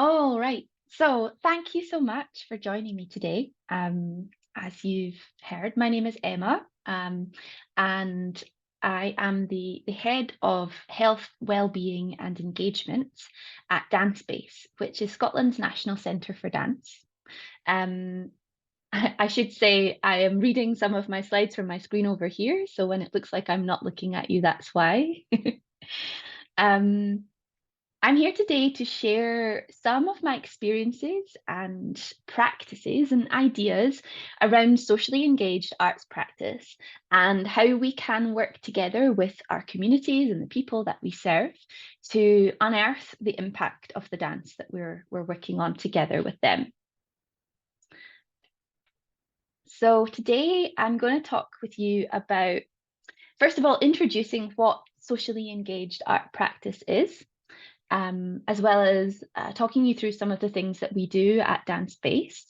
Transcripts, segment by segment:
All right. So thank you so much for joining me today. As you've heard, my name is Emma, and I am the head of health, wellbeing, and engagement at Dance Base, which is Scotland's National Centre for Dance. Um, I should say I am reading some of my slides from my screen over here. So when it looks like I'm not looking at you, that's why. um, I'm here today to share some of my experiences and practices and ideas around socially engaged arts practice and how we can work together with our communities and the people that we serve to unearth the impact of the dance that we're working on together with them. So today I'm going to talk with you about, first of all, introducing what socially engaged art practice is, as well as talking you through some of the things that we do at Dance Base.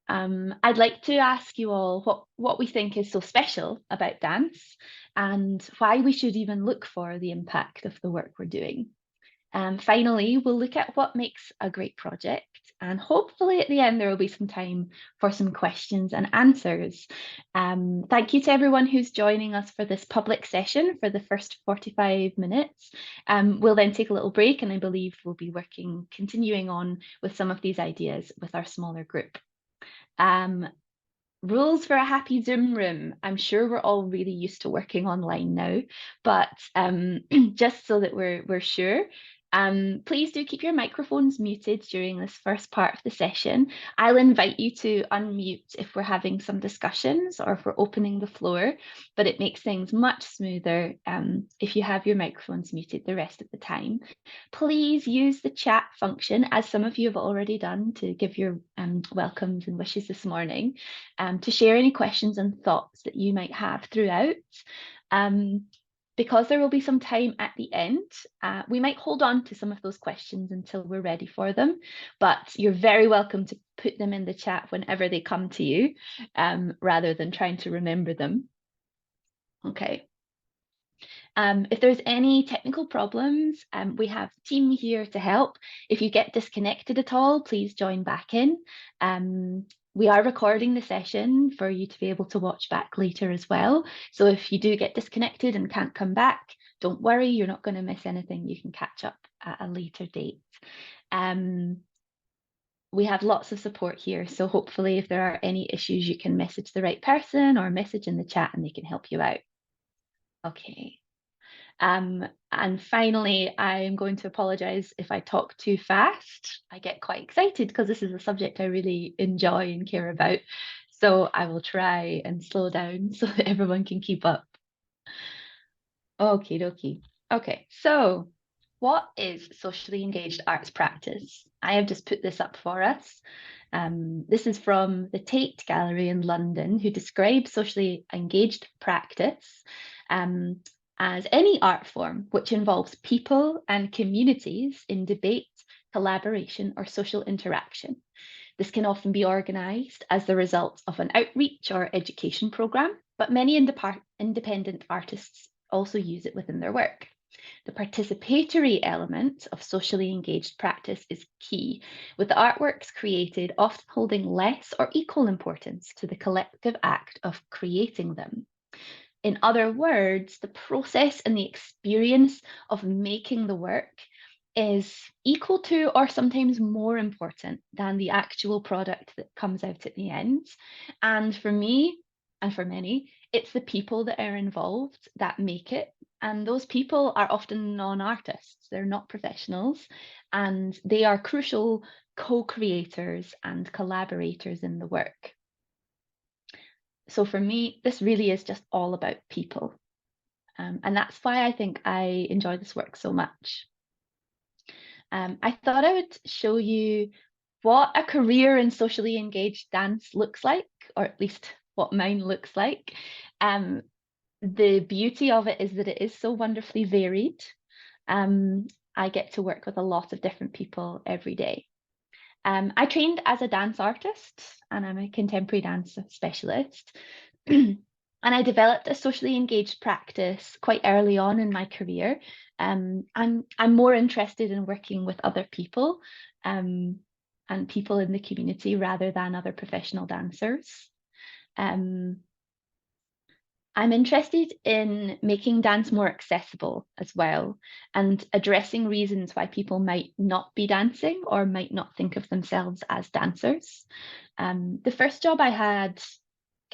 I'd like to ask you all what we think is so special about dance and why we should even look for the impact of the work we're doing. Finally, we'll look at what makes a great project, and hopefully at the end there will be some time for some questions and answers. Thank you to everyone who's joining us for this public session for the first 45 minutes. We'll then take a little break, and I believe we'll be continuing on with some of these ideas with our smaller group. Rules for a happy Zoom room. I'm sure we're all really used to working online now, but just so that we're sure, please do keep your microphones muted during this first part of the session. I'll invite you to unmute if we're having some discussions or if we're opening the floor, but it makes things much smoother if you have your microphones muted the rest of the time. Please use the chat function, as some of you have already done, to give your welcomes and wishes this morning, to share any questions and thoughts that you might have throughout. Because there will be some time at the end, we might hold on to some of those questions until we're ready for them, but you're very welcome to put them in the chat whenever they come to you, rather than trying to remember them. Okay. If there's any technical problems, we have a team here to help. If you get disconnected at all, please join back in. We are recording the session for you to be able to watch back later as well. So if you do get disconnected and can't come back, don't worry, you're not going to miss anything. You can catch up at a later date. We have lots of support here. So hopefully if there are any issues, you can message the right person or message in the chat and they can help you out. Okay. And finally, I'm going to apologise if I talk too fast. I get quite excited because this is a subject I really enjoy and care about. So I will try and slow down so that everyone can keep up. Okie dokie. Okay, so what is socially engaged arts practice? I have just put this up for us. This is from the Tate Gallery in London, who describes socially engaged practice as any art form which involves people and communities in debate, collaboration, or social interaction. This can often be organised as the result of an outreach or education programme, but many independent artists also use it within their work. The participatory element of socially engaged practice is key, with the artworks created often holding less or equal importance to the collective act of creating them. In other words, the process and the experience of making the work is equal to or sometimes more important than the actual product that comes out at the end. And for me, and for many, it's the people that are involved that make it. And those people are often non-artists, they're not professionals, and they are crucial co-creators and collaborators in the work. So for me, this really is just all about people. And that's why I think I enjoy this work so much. I thought I would show you what a career in socially engaged dance looks like, or at least what mine looks like. The beauty of it is that it is so wonderfully varied. I get to work with a lot of different people every day. I trained as a dance artist and I'm a contemporary dance specialist. And I developed a socially engaged practice quite early on in my career. I'm more interested in working with other people um, and people in the community rather than other professional dancers. Um, I'm interested in making dance more accessible as well and addressing reasons why people might not be dancing or might not think of themselves as dancers. The first job I had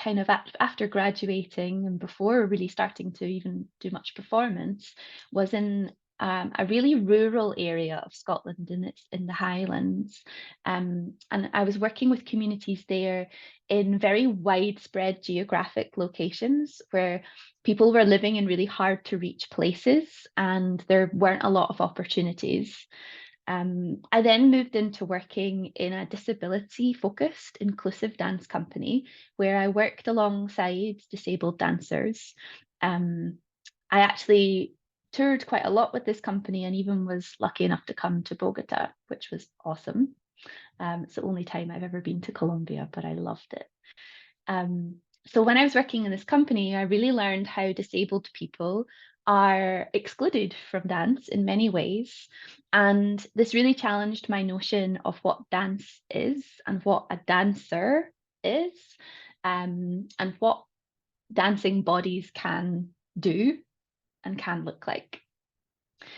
kind of after graduating and before really starting to even do much performance was in a really rural area of Scotland, and it's in the Highlands. And I was working with communities there in very widespread geographic locations where people were living in really hard to reach places and there weren't a lot of opportunities. I then moved into working in a disability focused inclusive dance company where I worked alongside disabled dancers. Um, I actually toured quite a lot with this company and even was lucky enough to come to Bogota, which was awesome. It's the only time I've ever been to Colombia, but I loved it. So when I was working in this company, I really learned how disabled people are excluded from dance in many ways. And this really challenged my notion of what dance is and what a dancer is, and what dancing bodies can do and can look like.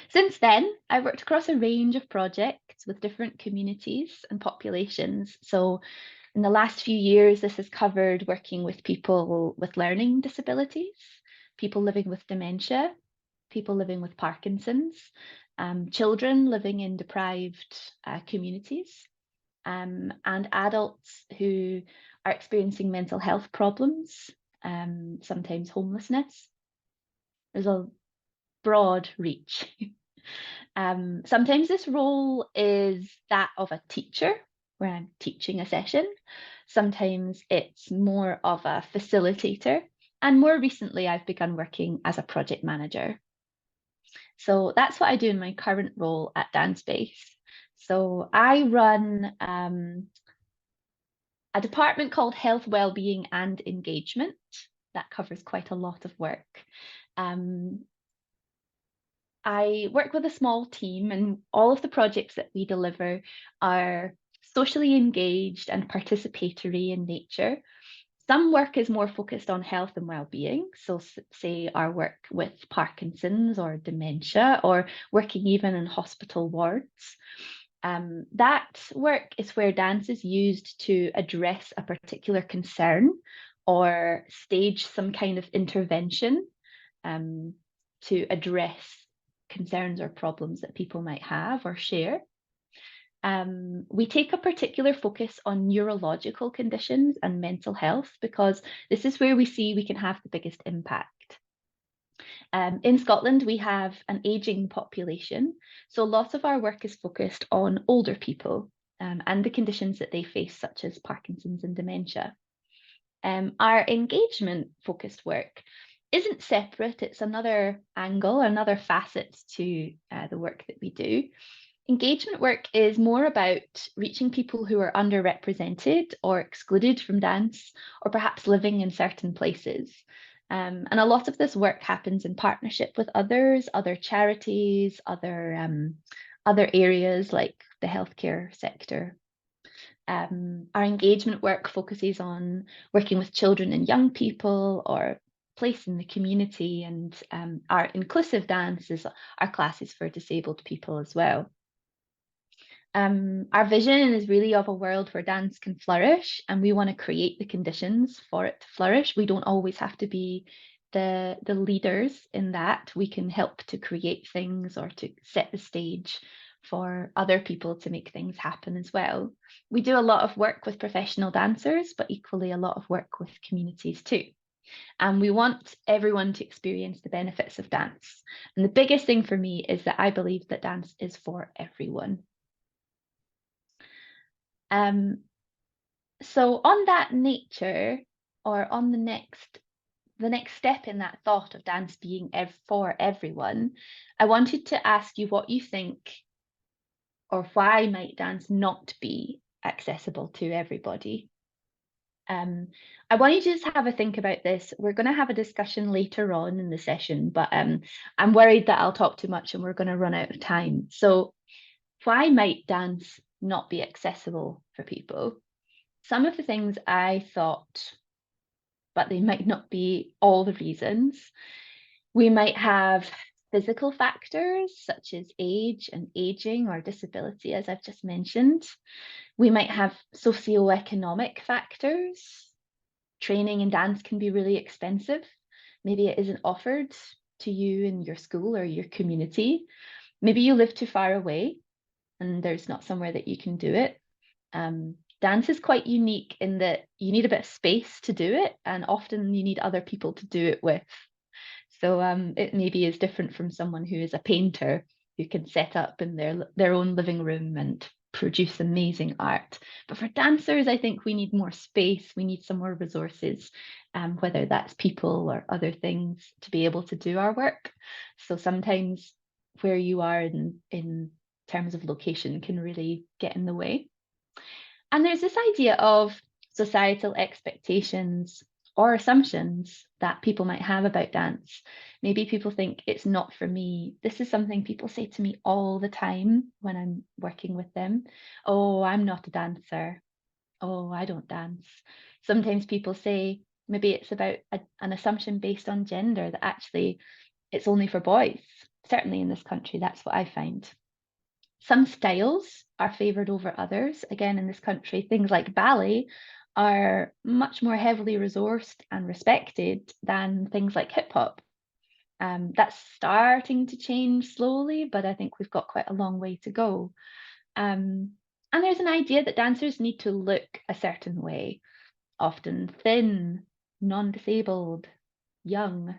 Since then, I've worked across a range of projects with different communities and populations. So in the last few years, this has covered working with people with learning disabilities, people living with dementia, people living with Parkinson's, children living in deprived communities, and adults who are experiencing mental health problems, sometimes homelessness. There's a broad reach. Sometimes this role is that of a teacher, where I'm teaching a session. Sometimes it's more of a facilitator. And more recently, I've begun working as a project manager. So that's what I do in my current role at DanceBase. So I run a department called Health, Wellbeing and Engagement. That covers quite a lot of work. Um, I work with a small team, and all of the projects that we deliver are socially engaged and participatory in nature. Some work is more focused on health and well-being. So say our work with Parkinson's or dementia, or working even in hospital wards. That work is where dance is used to address a particular concern or stage some kind of intervention to address concerns or problems that people might have or share. We take a particular focus on neurological conditions and mental health because this is where we see we can have the biggest impact. In Scotland, we have an ageing population, so lots of our work is focused on older people and the conditions that they face, such as Parkinson's and dementia. Our engagement focused work isn't separate, it's another angle, another facet to the work that we do. Engagement work is more about reaching people who are underrepresented or excluded from dance, or perhaps living in certain places. And a lot of this work happens in partnership with others, other charities, other areas like the healthcare sector. Our engagement work focuses on working with children and young people or place in the community, and our inclusive dance is our classes for disabled people as well. Our vision is really of a world where dance can flourish, and we want to create the conditions for it to flourish. We don't always have to be the leaders in that. We can help to create things or to set the stage for other people to make things happen as well. We do a lot of work with professional dancers, but equally a lot of work with communities too. And we want everyone to experience the benefits of dance. And the biggest thing for me is that I believe that dance is for everyone. So on that nature, or on the next step in that thought of dance being for everyone, I wanted to ask you what you think, or why might dance not be accessible to everybody? I want you to just have a think about this. We're going to have a discussion later on in the session, but I'm worried that I'll talk too much and we're going to run out of time. So why might dance not be accessible for people? Some of the things I thought, but they might not be all the reasons. We might have physical factors such as age and aging or disability, as I've just mentioned. We might have socioeconomic factors. Training in dance can be really expensive. Maybe it isn't offered to you in your school or your community. Maybe you live too far away and there's not somewhere that you can do it. Dance is quite unique in that you need a bit of space to do it, and often you need other people to do it with. So it maybe is different from someone who is a painter who can set up in their own living room and produce amazing art. But for dancers, I think we need more space. We need some more resources, whether that's people or other things, to be able to do our work. So sometimes where you are in terms of location can really get in the way. And there's this idea of societal expectations or assumptions that people might have about dance. Maybe people think it's not for me. This is something people say to me all the time when I'm working with them. Oh, I'm not a dancer. Oh, I don't dance. Sometimes people say maybe it's about an assumption based on gender, that actually it's only for boys. Certainly in this country, that's what I find. Some styles are favoured over others. Again, in this country, things like ballet are much more heavily resourced and respected than things like hip hop. That's starting to change slowly, but I think we've got quite a long way to go. And there's an idea that dancers need to look a certain way, often thin, non-disabled, young.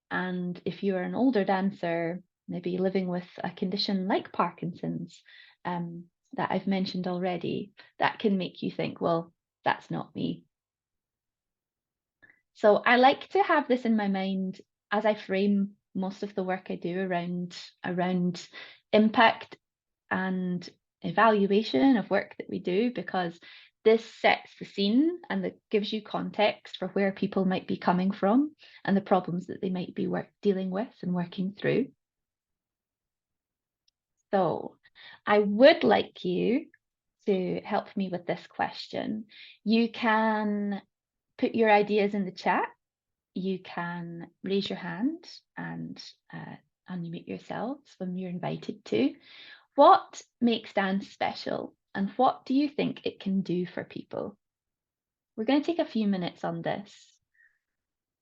And if you're an older dancer, maybe living with a condition like Parkinson's, that I've mentioned already, that can make you think, well, that's not me. So I like to have this in my mind as I frame most of the work I do around impact and evaluation of work that we do, because this sets the scene and that gives you context for where people might be coming from and the problems that they might be dealing with and working through. So I would like you to help me with this question. You can put your ideas in the chat. You can raise your hand and unmute yourselves when you're invited to. What makes dance special, and what do you think it can do for people? We're going to take a few minutes on this.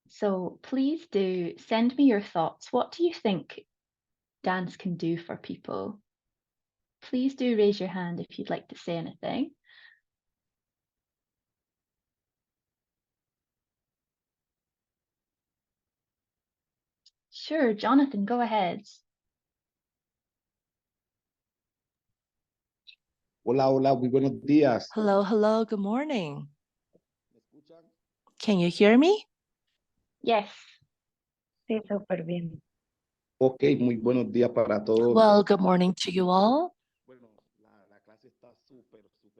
So please do send me your thoughts. What do you think dance can do for people? Please do raise your hand if you'd like to say anything. Sure, Jonathan, go ahead. Hola, hola, muy buenos días. Hello, hello, good morning. Can you hear me? Yes. Sí, súper bien. Ok, muy buenos días para todos. Well, good morning to you all. Bueno, la clase está súper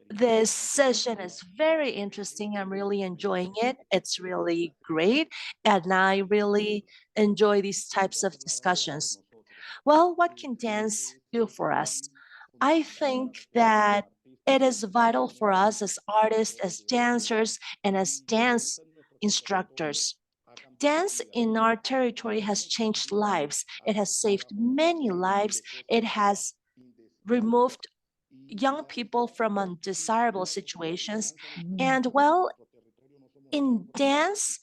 This session is very interesting. I'm really enjoying it. It's really great. And I really enjoy these types of discussions. Well, what can dance do for us? I think that it is vital for us as artists, as dancers, and as dance instructors. Dance in our territory has changed lives. It has saved many lives. It has removed young people from undesirable situations. And well, in dance,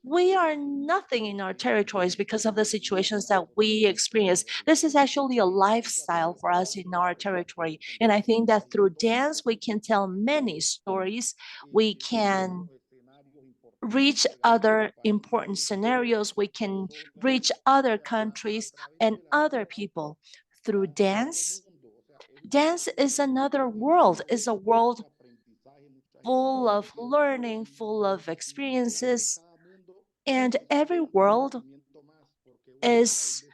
we are nothing in our territories because of the situations that we experience. This is actually a lifestyle for us in our territory. And I think that through dance, we can tell many stories. We can reach other important scenarios. We can reach other countries and other people through dance. Dance is another world, is a world full of learning, full of experiences, and every world is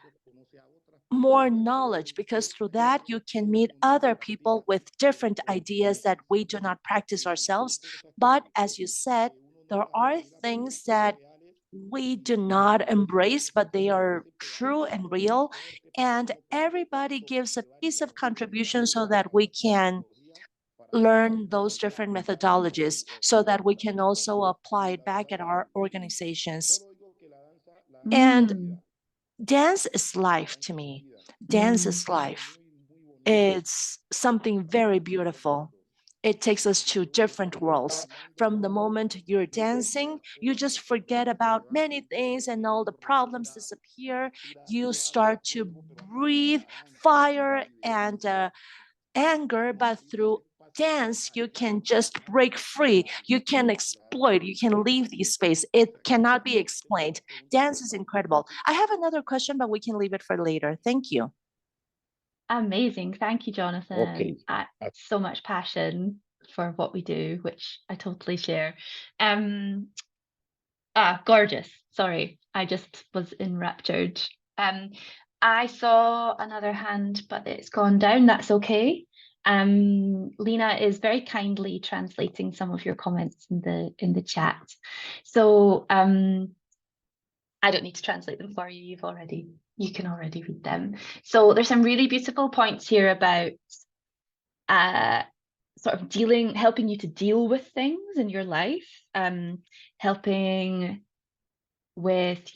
more knowledge, because through that you can meet other people with different ideas that we do not practice ourselves. But as you said, there are things that we do not embrace, but they are true and real. And everybody gives a piece of contribution so that we can learn those different methodologies, so that we can also apply it back at our organizations. And Mm, dance is life to me. Dance is life. It's something very beautiful. It takes us to different worlds. From the moment you're dancing, you just forget about many things and all the problems disappear. You start to breathe fire and anger, but through dance, you can just break free. You can exploit, you can leave the space. It cannot be explained. Dance is incredible. I have another question, but we can leave it for later. Thank you. amazing. Thank you, Jonathan. Okay. So much passion for what we do, which I totally share. Gorgeous. Sorry, I just was enraptured. I saw another hand, but it's gone down. That's okay. Lena is very kindly translating some of your comments in the chat. So I don't need to translate them for you. You can already read them. So there's some really beautiful points here about sort of helping you to deal with things in your life, helping with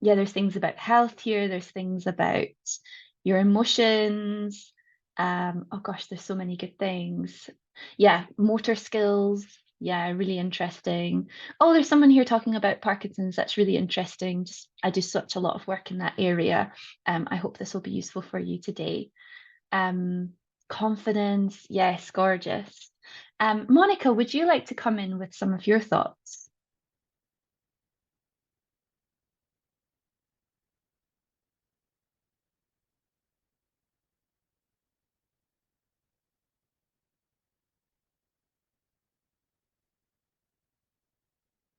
there's things about health here, there's things about your emotions. Oh gosh, there's so many good things. Yeah, motor skills. Yeah, really interesting. Oh, there's someone here talking about Parkinson's. That's really interesting. I do such a lot of work in that area. I hope this will be useful for you today. Confidence, yes, gorgeous. Monica, would you like to come in with some of your thoughts?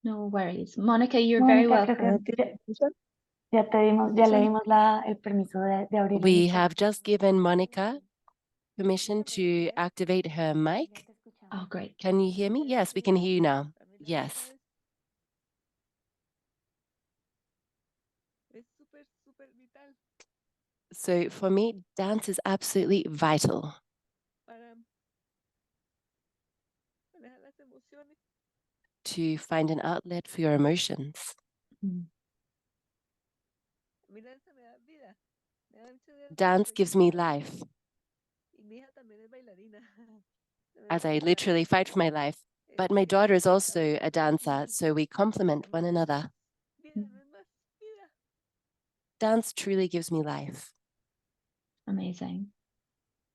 No worries. Monica, you're very Mónica, creo welcome. que ya le dimos el permiso de abrir el We micrófono. have just given Monica permission to activate her mic. Oh, great. Can you hear me? Yes, we can hear you now. Yes. So for me, dance is absolutely vital to find an outlet for your emotions. Mm. Dance gives me life, as I literally fight for my life. But my daughter is also a dancer, so we complement one another. Dance truly gives me life. Amazing.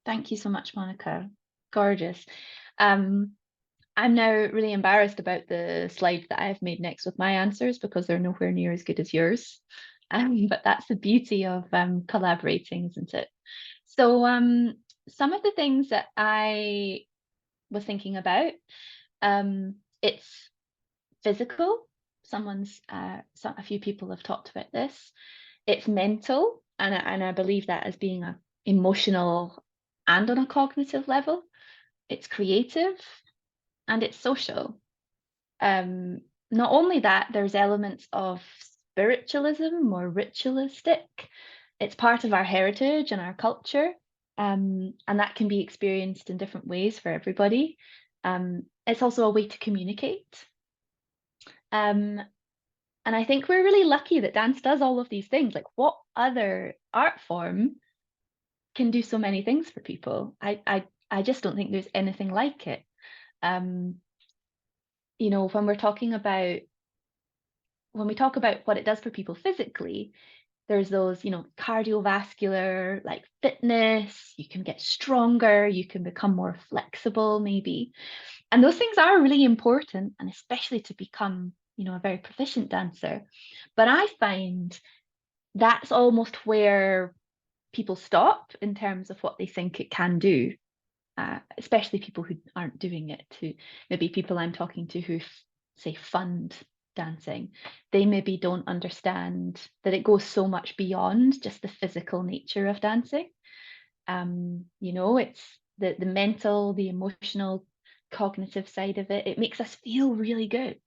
Thank you so much, Monica. Gorgeous. I'm now really embarrassed about the slide that I've made next with my answers because they're nowhere near as good as yours. But that's the beauty of collaborating, isn't it? So some of the things that I was thinking about, it's physical. A few people have talked about this. It's mental, and I believe that as being a emotional and on a cognitive level. It's creative and it's social. Not only that, there's elements of spiritualism or ritualistic. It's part of our heritage and our culture, and that can be experienced in different ways for everybody. It's also a way to communicate. And I think we're really lucky that dance does all of these things. Like, what other art form can do so many things for people? I just don't think there's anything like it. You know, when we talk about what it does for people physically, there's those, you know, cardiovascular, like fitness, you can get stronger, you can become more flexible maybe. And those things are really important, and especially to become, you know, a very proficient dancer. But I find that's almost where people stop in terms of what they think it can do, especially people who aren't doing it, who maybe people I'm talking to who say fund dancing, they maybe don't understand that it goes so much beyond just the physical nature of dancing. You know, it's the mental, the emotional, cognitive side of it. It makes us feel really good.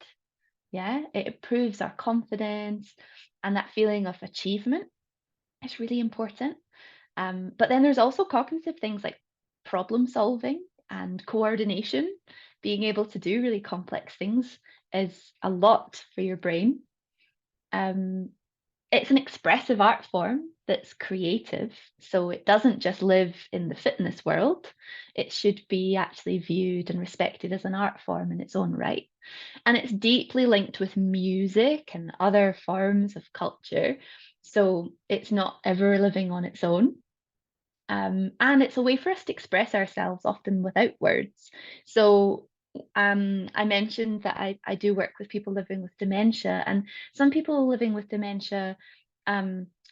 Yeah, it improves our confidence, and that feeling of achievement is really important. But then there's also cognitive things like problem solving and coordination. Being able to do really complex things is a lot for your brain. It's an expressive art form that's creative, so it doesn't just live in the fitness world. It should be actually viewed and respected as an art form in its own right. And it's deeply linked with music and other forms of culture. So it's not ever living on its own. And it's a way for us to express ourselves, often without words. So I mentioned that I do work with people living with dementia, and some people living with dementia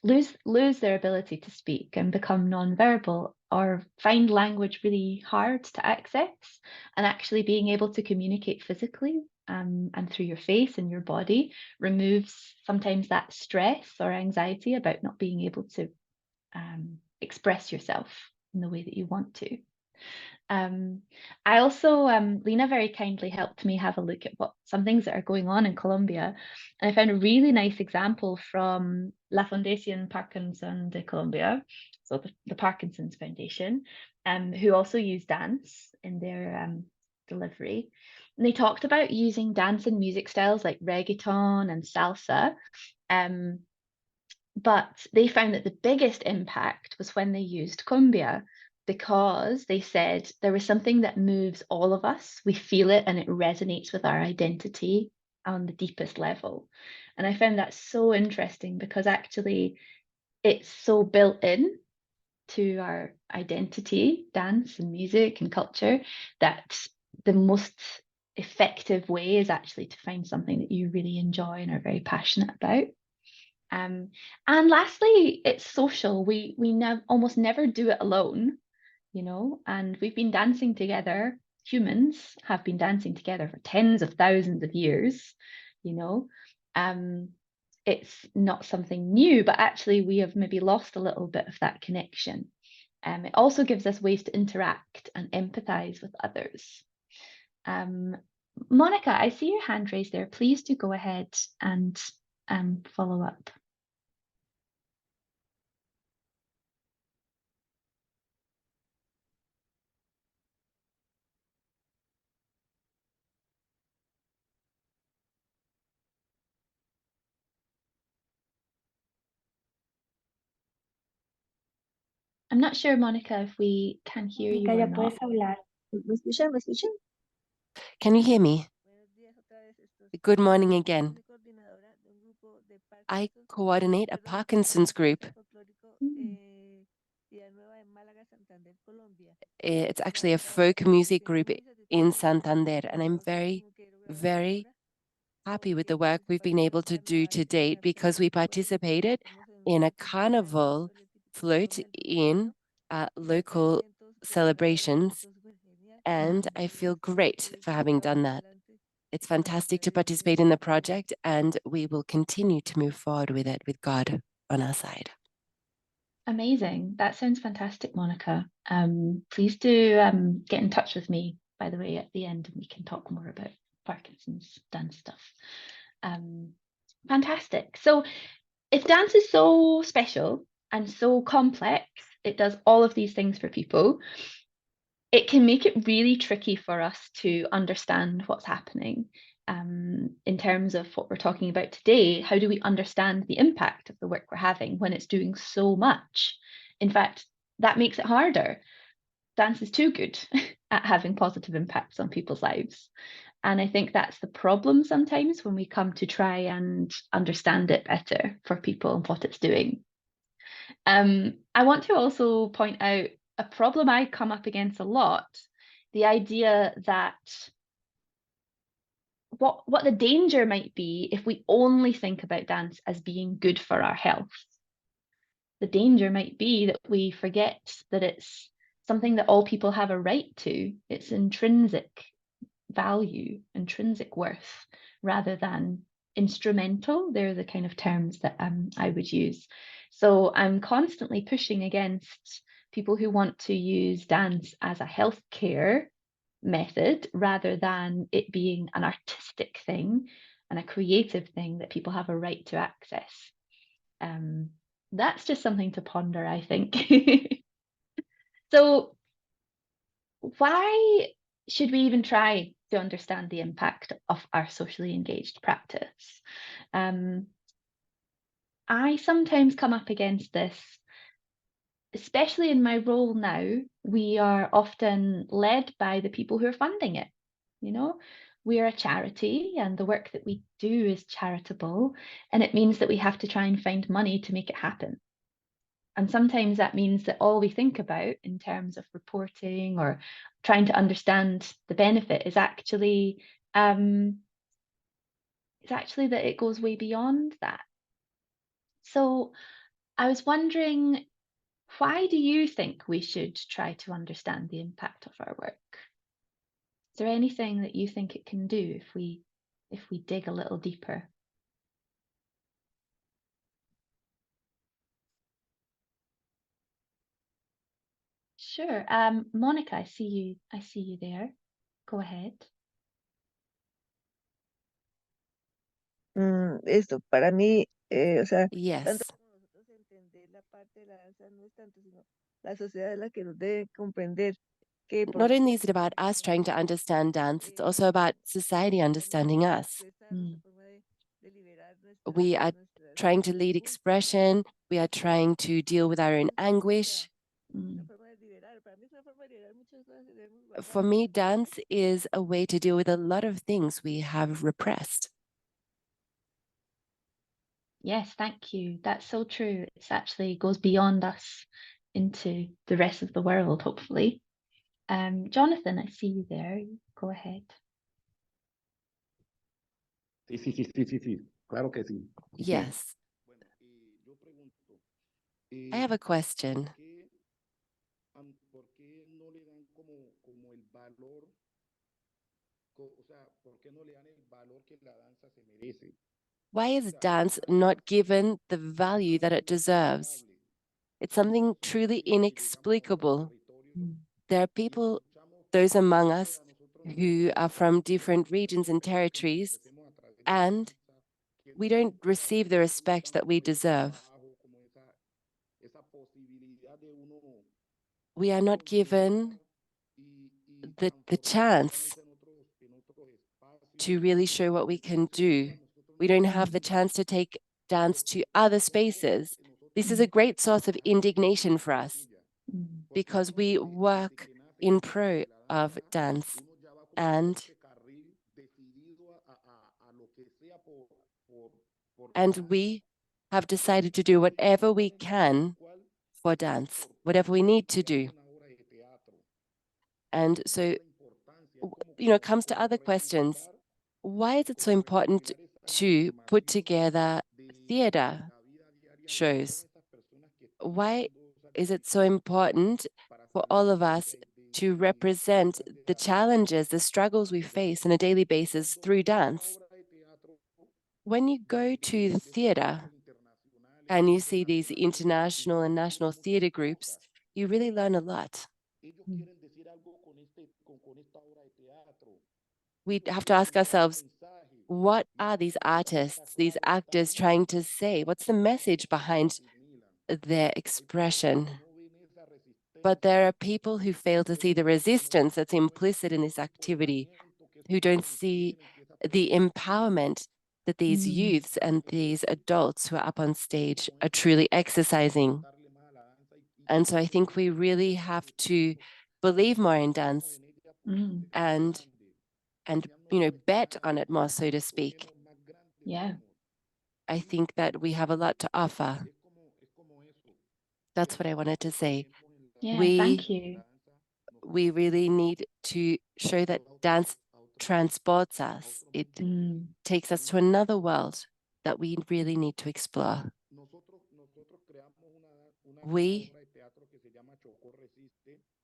lose their ability to speak and become nonverbal, or find language really hard to access. And actually being able to communicate physically and through your face and your body removes sometimes that stress or anxiety about not being able to express yourself in the way that you want to. I also, Lena very kindly helped me have a look at what some things that are going on in Colombia. And I found a really nice example from La Fundación Parkinson de Colombia, so the Parkinson's Foundation, who also use dance in their delivery. And they talked about using dance and music styles like reggaeton and salsa. But they found that the biggest impact was when they used cumbia, because they said there was something that moves all of us. We feel it and it resonates with our identity on the deepest level. And I found that so interesting, because actually it's so built in to our identity, dance and music and culture, that the most effective way is actually to find something that you really enjoy and are very passionate about. And lastly, it's social. We almost never do it alone, you know, and we've been dancing together. Humans have been dancing together for tens of thousands of years, you know. It's not something new, but actually we have maybe lost a little bit of that connection. It also gives us ways to interact and empathize with others. Monica, I see your hand raised there. Please do go ahead and follow up. I'm not sure, Monica, if we can hear you Mónica, or ya not. puedes hablar. ¿Me escuchan? ¿Me escuchan? Can you hear me? Good morning again. I coordinate a Parkinson's group. It's actually a folk music group in Santander, and I'm very, very happy with the work we've been able to do to date, because we participated in a carnival float in local celebrations, and I feel great for having done that. It's fantastic to participate in the project, and we will continue to move forward with it with God on our side. Amazing. That sounds fantastic, Monica. Please do get in touch with me, by the way, at the end, and we can talk more about Parkinson's dance stuff. Fantastic. So if dance is so special and so complex, it does all of these things for people, it can make it really tricky for us to understand what's happening. In terms of what we're talking about today, how do we understand the impact of the work we're having when it's doing so much? In fact, that makes it harder. Dance is too good at having positive impacts on people's lives. And I think that's the problem sometimes when we come to try and understand it better for people and what it's doing. I want to also point out a problem I come up against a lot, the idea that what the danger might be if we only think about dance as being good for our health. The danger might be that we forget that it's something that all people have a right to. It's intrinsic value, intrinsic worth, rather than instrumental. They're the kind of terms that I would use. So I'm constantly pushing against people who want to use dance as a healthcare method rather than it being an artistic thing and a creative thing that people have a right to access. That's just something to ponder, I think. So why should we even try to understand the impact of our socially engaged practice? I sometimes come up against this, especially in my role now. We are often led by the people who are funding it. You know, we are a charity and the work that we do is charitable, and it means that we have to try and find money to make it happen. And sometimes that means that all we think about in terms of reporting or trying to understand the benefit is actually that it goes way beyond that. So I was wondering, why do you think we should try to understand the impact of our work? Is there anything that you think it can do if we dig a little deeper? Sure. Monica, I see you there. Go ahead. Esto, para mí, o sea, Yes. tanto como nosotros entender la parte de la danza no es tanto, sino la sociedad es la que nos debe comprender que por Not only is it about us trying to understand dance, it's also about society understanding us. We are trying to lead expression. We are trying to deal with our own anguish. For me, dance is a way to deal with a lot of things we have repressed. Yes, thank you. That's so true. It's actually goes beyond us into the rest of the world, hopefully. Jonathan, I see you there. Go ahead. Sí. Claro que sí. Yes. Bueno, yo pregunto, I have a question. ¿por qué no le dan como el valor, o sea, por qué no le dan el valor que la danza se merece? Why is dance not given the value that it deserves? It's something truly inexplicable. There are people, those among us, who are from different regions and territories, and we don't receive the respect that we deserve. We are not given the chance to really show what we can do. We don't have the chance to take dance to other spaces. This is a great source of indignation for us because we work in pro of dance and we have decided to do whatever we can for dance, whatever we need to do. And so, it comes to other questions. Why is it so important to put together theater shows? Why is it so important for all of us to represent the challenges, the struggles we face on a daily basis through dance? When you go to the theater and you see these international and national theater groups, you really learn a lot. We have to ask ourselves, what are these artists, these actors trying to say? What's the message behind their expression? But there are people who fail to see the resistance that's implicit in this activity, who don't see the empowerment that these youths and these adults who are up on stage are truly exercising. And so I think we really have to believe more in dance and bet on it more, so to speak. Yeah. I think that we have a lot to offer. That's what I wanted to say. Yeah, thank you. We really need to show that dance transports us. It takes us to another world that we really need to explore. We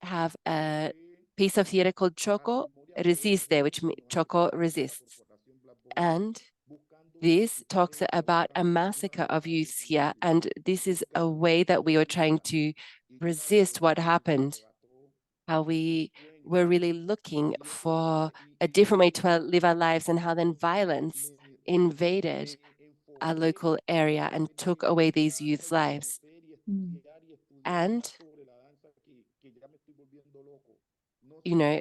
have a piece of theater called Choco Resiste, which means Choco resists. And this talks about a massacre of youths here, and this is a way that we are trying to resist what happened, how we were really looking for a different way to live our lives, and how then violence invaded a local area and took away these youths' lives. And, you know,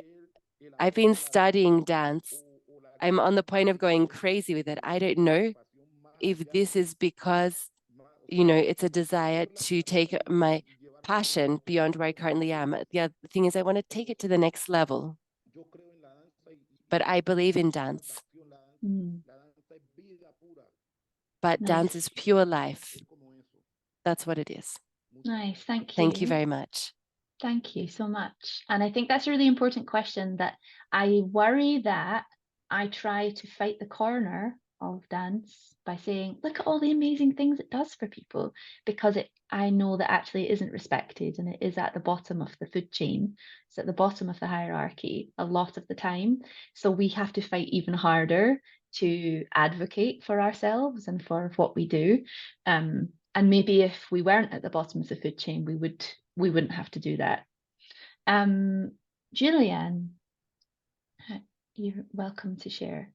I've been studying dance. I'm on the point of going crazy with it. I don't know if this is because, you know, it's a desire to take my passion beyond where I currently am. The other thing is I want to take it to the next level. But I believe in dance. But dance is pure life. That's what it is. Nice, thank you. Thank you very much. Thank you so much. And I think that's a really important question, that I worry that I try to fight the corner of dance by saying, look at all the amazing things it does for people, because I know that actually it isn't respected, and it is at the bottom of the food chain. It's at the bottom of the hierarchy a lot of the time. So we have to fight even harder to advocate for ourselves and for what we do. And maybe if we weren't at the bottom of the food chain, we wouldn't have to do that. Julianne, you're welcome to share.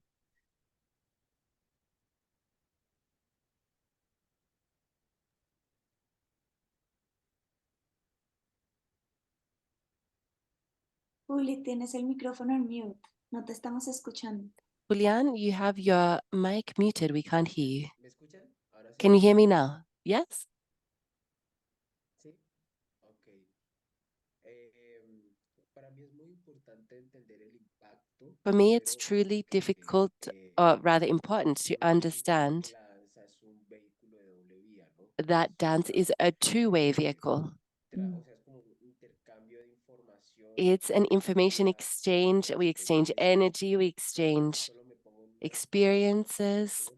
Juli, tienes el micrófono en mute. No te estamos escuchando. Julian, you have your mic muted. We can't hear you. ¿Me escuchan? Ahora sí. Can you hear me now? Yes? Sí. Ok. Para mí es muy importante entender el impacto. For me, it's truly difficult, or rather important, to understand La danza es un vehículo de doble vía, ¿no? that dance is a two-way vehicle. O sea, es como un intercambio de información. It's an information exchange. We exchange energy, we exchange experiences.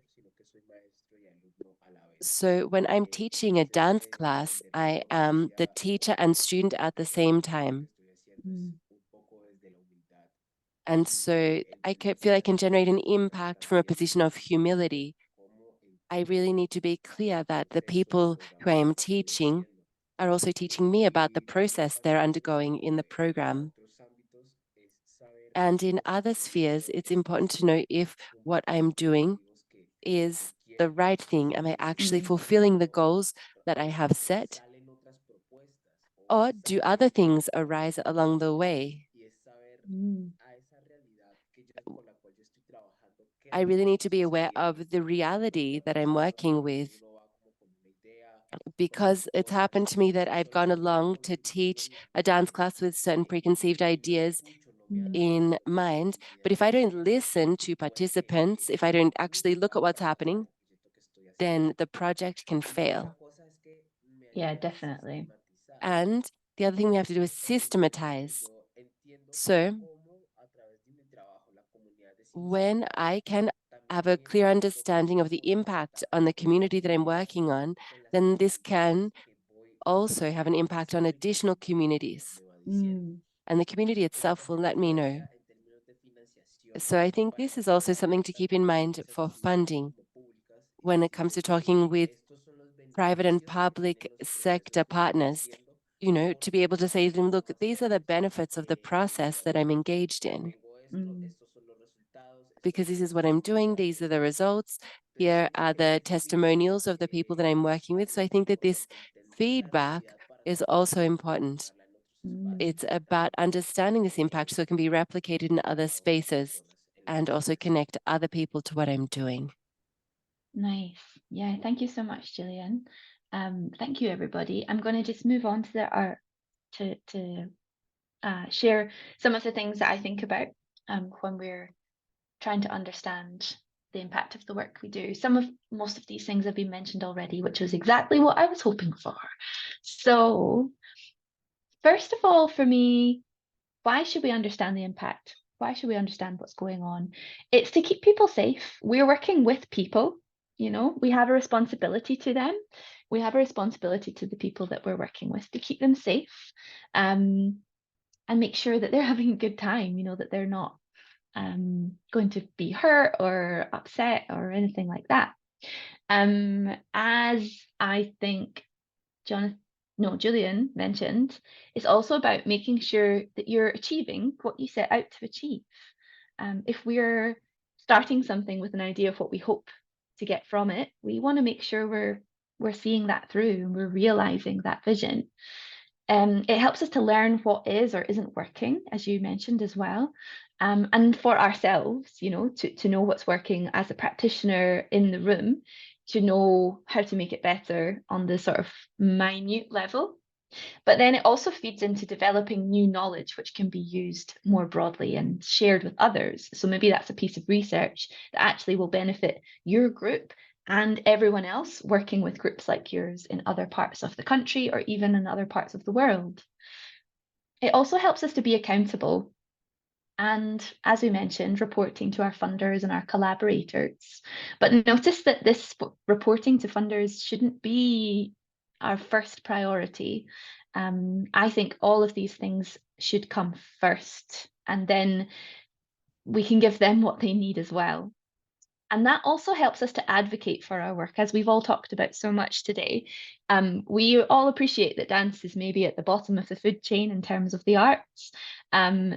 So when I'm teaching a dance class, I am the teacher and student at the same time. And so I feel I can generate an impact from a position of humility. I really need to be clear that the people who I am teaching are also teaching me about the process they're undergoing in the program. And in other spheres, it's important to know if what I'm doing is the right thing. Am I actually fulfilling the goals that I have set? Or do other things arise along the way? I really need to be aware of the reality that I'm working with, because it's happened to me that I've gone along to teach a dance class with certain preconceived ideas in mind. But if I don't listen to participants, if I don't actually look at what's happening, then the project can fail. Yeah, definitely. And the other thing we have to do is systematize. So when I can have a clear understanding of the impact on the community that I'm working on, then this can also have an impact on additional communities. And the community itself will let me know. So I think this is also something to keep in mind for funding when it comes to talking with private and public sector partners, you know, to be able to say to them, look, these are the benefits of the process that I'm engaged in. Because this is what I'm doing, these are the results, here are the testimonials of the people that I'm working with. So I think that this feedback is also important. It's about understanding this impact so it can be replicated in other spaces and also connect other people to what I'm doing. Nice. Yeah, thank you so much, Gillian. Thank you, everybody. I'm going to just move on to share some of the things that I think about when we're trying to understand the impact of the work we do. Most of these things have been mentioned already, which was exactly what I was hoping for. So first of all, for me, why should we understand the impact? Why should we understand what's going on? It's to keep people safe. We're working with people, you know, we have a responsibility to them. We have a responsibility to the people that we're working with to keep them safe, and make sure that they're having a good time, you know, that they're not going to be hurt or upset or anything like that. As I think Julian mentioned, it's also about making sure that you're achieving what you set out to achieve. If we're starting something with an idea of what we hope to get from it, we want to make sure we're seeing that through and we're realizing that vision. It helps us to learn what is or isn't working, as you mentioned as well. And for ourselves, to know what's working as a practitioner in the room, to know how to make it better on the sort of minute level. But then it also feeds into developing new knowledge, which can be used more broadly and shared with others. So maybe that's a piece of research that actually will benefit your group and everyone else working with groups like yours in other parts of the country or even in other parts of the world. It also helps us to be accountable. And as we mentioned, reporting to our funders and our collaborators. But notice that this reporting to funders shouldn't be our first priority. I think all of these things should come first, and then we can give them what they need as well. And that also helps us to advocate for our work, as we've all talked about so much today. We all appreciate that dance is maybe at the bottom of the food chain in terms of the arts.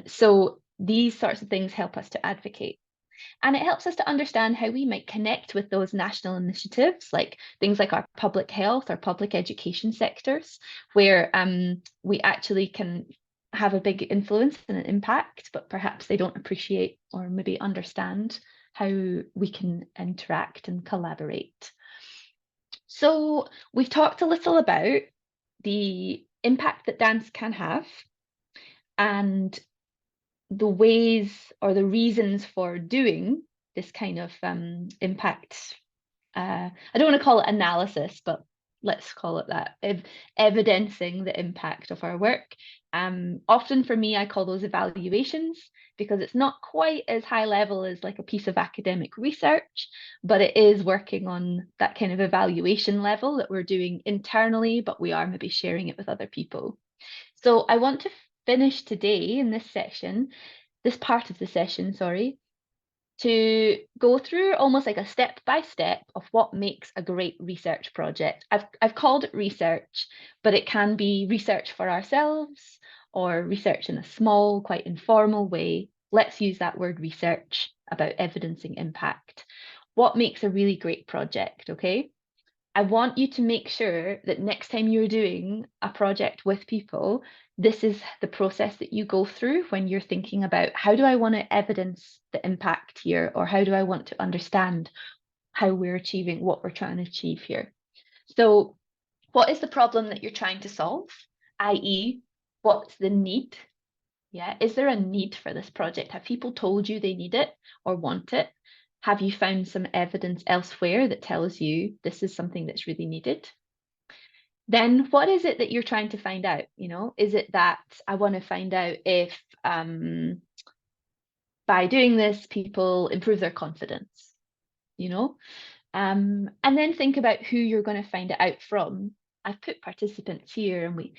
So these sorts of things help us to advocate. And it helps us to understand how we might connect with those national initiatives, like things like our public health or public education sectors, where we actually can have a big influence and an impact, but perhaps they don't appreciate or maybe understand how we can interact and collaborate. So we've talked a little about the impact that dance can have and the ways or the reasons for doing this kind of impact. I don't want to call it analysis, but let's call it that, evidencing the impact of our work. Often for me, I call those evaluations because it's not quite as high level as like a piece of academic research, but it is working on that kind of evaluation level that we're doing internally, but we are maybe sharing it with other people. So I want to finish today in this section, this part of the session, sorry, to go through almost like a step-by-step of what makes a great research project. I've called it research, but it can be research for ourselves or research in a small, quite informal way. Let's use that word research about evidencing impact. What makes a really great project, okay? I want you to make sure that next time you're doing a project with people, this is the process that you go through when you're thinking about how do I want to evidence the impact here, or how do I want to understand how we're achieving what we're trying to achieve here. So what is the problem that you're trying to solve, i.e. what's the need? Yeah, is there a need for this project? Have people told you they need it or want it? Have you found some evidence elsewhere that tells you this is something that's really needed? Then what is it that you're trying to find out? Is it that I want to find out if by doing this, people improve their confidence, and then think about who you're going to find it out from. I've put participants here, and we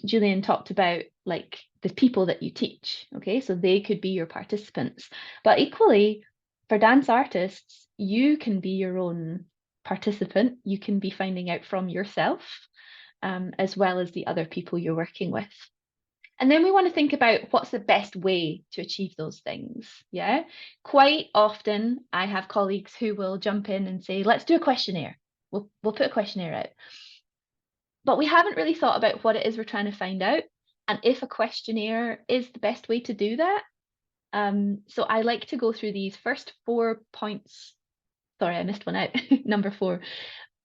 Julian talked about like the people that you teach, okay? So they could be your participants, but equally for dance artists, you can be your own participant. You can be finding out from yourself, as well as the other people you're working with. And then we want to think about what's the best way to achieve those things. Yeah, quite often I have colleagues who will jump in and say, let's do a questionnaire. We'll put a questionnaire out. But we haven't really thought about what it is we're trying to find out and if a questionnaire is the best way to do that. So I like to go through these first 4 points. Sorry, I missed one out. Number 4.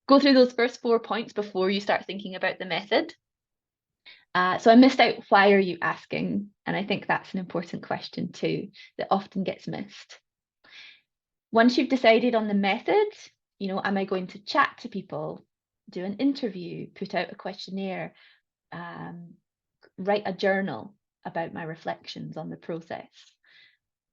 Go through those first 4 points before you start thinking about the method. So I missed out, why are you asking? And I think that's an important question too, that often gets missed. Once you've decided on the method, am I going to chat to people, do an interview, put out a questionnaire, write a journal about my reflections on the process?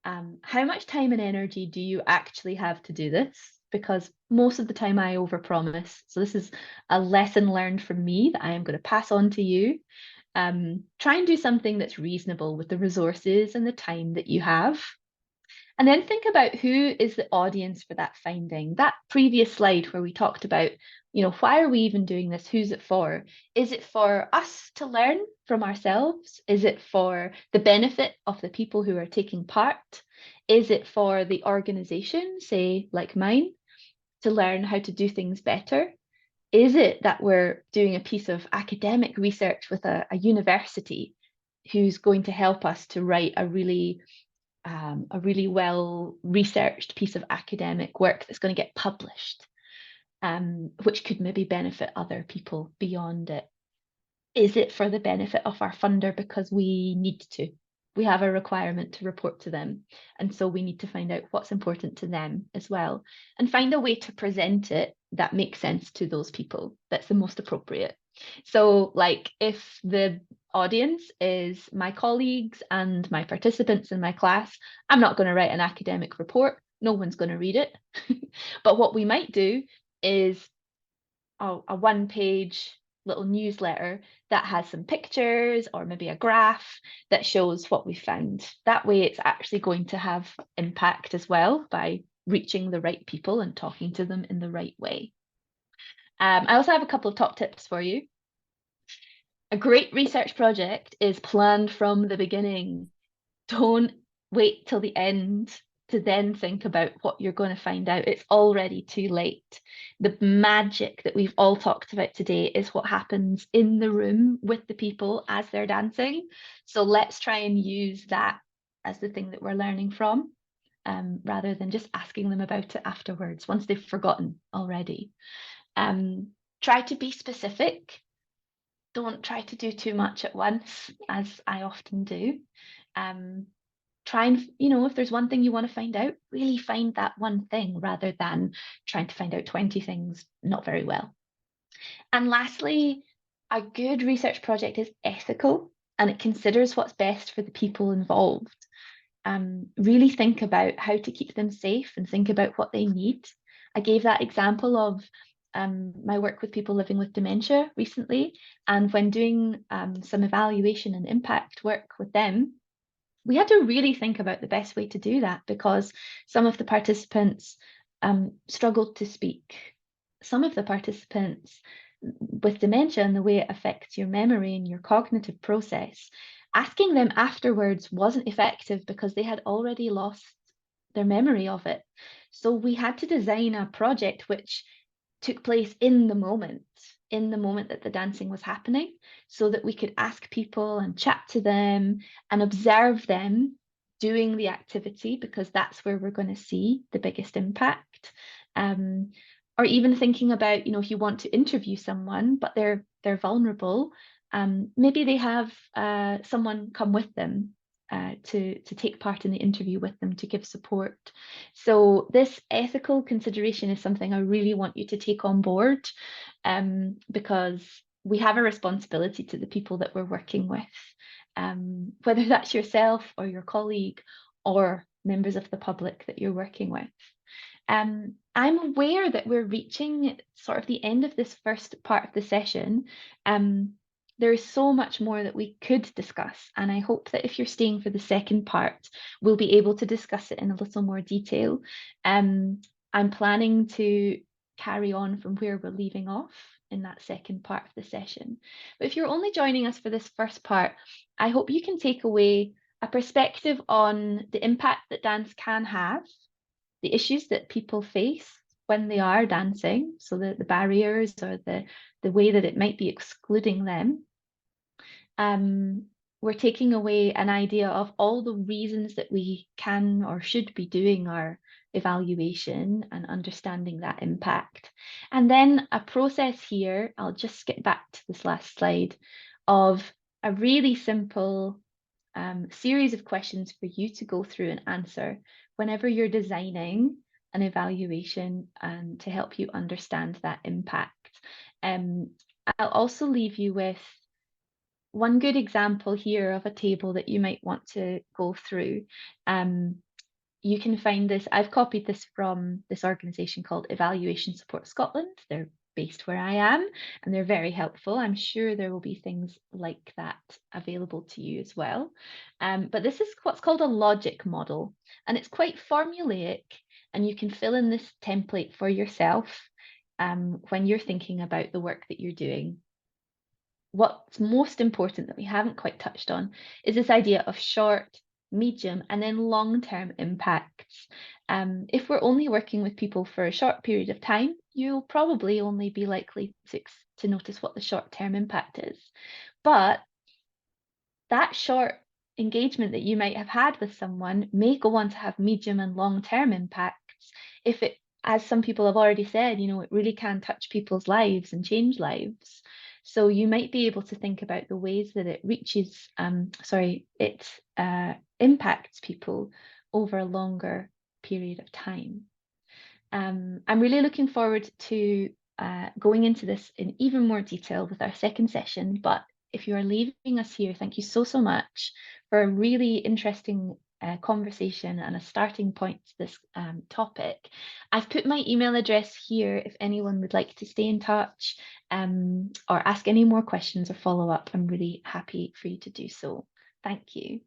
How much time and energy do you actually have to do this? Because most of the time I overpromise. So this is a lesson learned from me that I am going to pass on to you. Try and do something that's reasonable with the resources and the time that you have. And then think about who is the audience for that finding. That previous slide where we talked about, why are we even doing this? Who's it for? Is it for us to learn from ourselves? Is it for the benefit of the people who are taking part? Is it for the organization, say like mine, to learn how to do things better? Is it that we're doing a piece of academic research with a university who's going to help us to write a really well researched piece of academic work that's going to get published, which could maybe benefit other people beyond it? Is it for the benefit of our funder because we need to? We have a requirement to report to them. And so we need to find out what's important to them as well and find a way to present it that makes sense to those people, that's the most appropriate. So like if the audience is my colleagues and my participants in my class, I'm not going to write an academic report. No one's going to read it. But what we might do is a one-page little newsletter that has some pictures or maybe a graph that shows what we found. That way it's actually going to have impact as well by reaching the right people and talking to them in the right way. I also have a couple of top tips for you. A great research project is planned from the beginning. Don't wait till the end to then think about what you're going to find out. It's already too late. The magic that we've all talked about today is what happens in the room with the people as they're dancing. So let's try and use that as the thing that we're learning from, rather than just asking them about it afterwards, once they've forgotten already. Try to be specific. Don't try to do too much at once, as I often do. Try and, if there's one thing you want to find out, really find that one thing rather than trying to find out 20 things not very well. And lastly, a good research project is ethical and it considers what's best for the people involved. Really think about how to keep them safe and think about what they need. I gave that example of my work with people living with dementia recently, and when doing some evaluation and impact work with them, we had to really think about the best way to do that because some of the participants struggled to speak. Some of the participants with dementia and the way it affects your memory and your cognitive process, asking them afterwards wasn't effective because they had already lost their memory of it. So we had to design a project which took place in the moment that the dancing was happening, so that we could ask people and chat to them and observe them doing the activity, because that's where we're going to see the biggest impact. Or even thinking about, if you want to interview someone, but they're vulnerable, maybe they have someone come with them to take part in the interview with them to give support. So this ethical consideration is something I really want you to take on board, because we have a responsibility to the people that we're working with, whether that's yourself or your colleague or members of the public that you're working with. I'm aware that we're reaching sort of the end of this first part of the session. There is so much more that we could discuss, and I hope that if you're staying for the second part, we'll be able to discuss it in a little more detail. I'm planning to carry on from where we're leaving off in that second part of the session. But if you're only joining us for this first part, I hope you can take away a perspective on the impact that dance can have, the issues that people face when they are dancing, so the barriers or the way that it might be excluding them. We're taking away an idea of all the reasons that we can or should be doing our evaluation and understanding that impact. And then a process here, I'll just skip back to this last slide, of a really simple series of questions for you to go through and answer whenever you're designing an evaluation, and to help you understand that impact. I'll also leave you with one good example here of a table that you might want to go through. You can find this, I've copied this from this organisation called Evaluation Support Scotland. They're based where I am, and they're very helpful. I'm sure there will be things like that available to you as well. But this is what's called a logic model, and it's quite formulaic, and you can fill in this template for yourself when you're thinking about the work that you're doing. What's most important that we haven't quite touched on is this idea of short, medium, and then long-term impacts. If we're only working with people for a short period of time, you'll probably only be likely to notice what the short-term impact is. But that short engagement that you might have had with someone may go on to have medium and long-term impacts if it, as some people have already said, you know, it really can touch people's lives and change lives. So you might be able to think about the ways that it reaches, impacts people over a longer period of time. I'm really looking forward to going into this in even more detail with our second session, but if you are leaving us here, thank you so much for a really interesting conversation and a starting point to this topic. I've put my email address here if anyone would like to stay in touch or ask any more questions or follow up. I'm really happy for you to do so. Thank you.